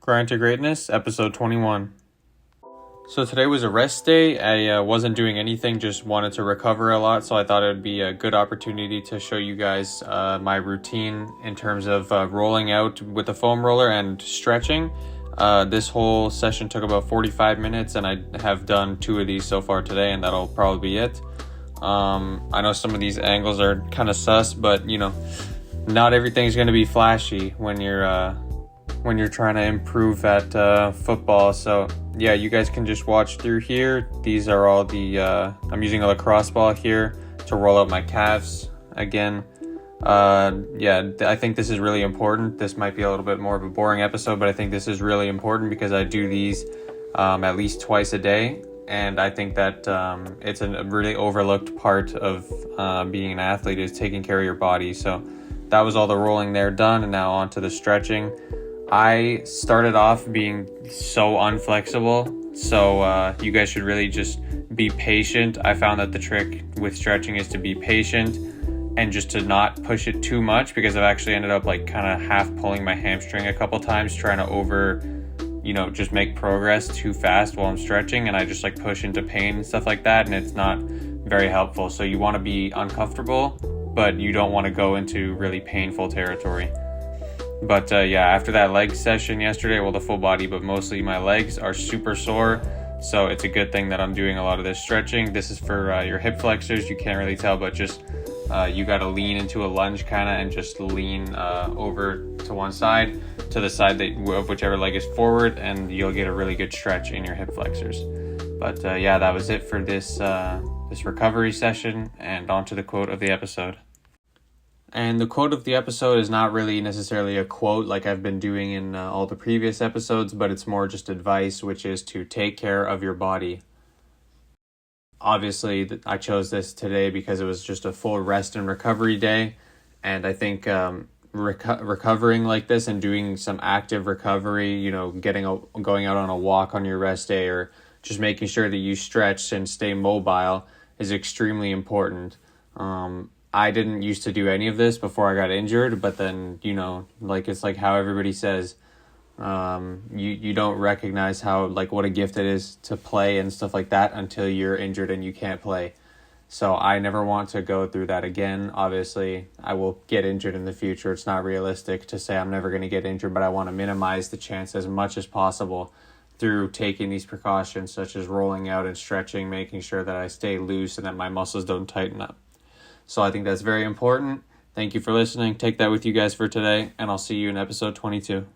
Grind to Greatness, episode 21. So today was a rest day. I wasn't doing anything, just wanted to recover a lot, so I thought it would be a good opportunity to show you guys my routine in terms of rolling out with the foam roller and stretching. This whole session took about 45 minutes, and I have done 2 of these so far today, and that'll probably be it. I know some of these angles are kind of sus, but not everything's going to be flashy when you're trying to improve at football. So yeah, you guys can just watch through here. These are all the I'm using a lacrosse ball here to roll out my calves again. I think this is really important. This might be a little bit more of a boring episode, but I think this is really important because I do these at least twice a day, and I think that it's a really overlooked part of being an athlete is taking care of your body. So that was all the rolling there done, and now on to the stretching. I started off being so unflexible, so you guys should really just be patient. I found that the trick with stretching is to be patient and just to not push it too much, because I've actually ended up like kind of half pulling my hamstring a couple times trying to just make progress too fast while I'm stretching, and I just like push into pain and stuff like that, and it's not very helpful. So you want to be uncomfortable, but you don't want to go into really painful territory. But after that leg session yesterday, well, the full body, but mostly my legs are super sore. So it's a good thing that I'm doing a lot of this stretching. This is for your hip flexors. You can't really tell, but just you got to lean into a lunge kind of and just lean over to one side, to the side of whichever leg is forward, and you'll get a really good stretch in your hip flexors. But that was it for this recovery session, and on to the quote of the episode. And the quote of the episode is not really necessarily a quote like I've been doing in all the previous episodes, but it's more just advice, which is to take care of your body. Obviously, I chose this today because it was just a full rest and recovery day, and I think recovering like this and doing some active recovery, going out on a walk on your rest day, or just making sure that you stretch and stay mobile is extremely important. I didn't used to do any of this before I got injured, but then, it's like how everybody says, you don't recognize how, what a gift it is to play and stuff like that until you're injured and you can't play. So I never want to go through that again. Obviously, I will get injured in the future. It's not realistic to say I'm never going to get injured, but I want to minimize the chance as much as possible through taking these precautions, such as rolling out and stretching, making sure that I stay loose and that my muscles don't tighten up. So I think that's very important. Thank you for listening. Take that with you guys for today, and I'll see you in episode 22.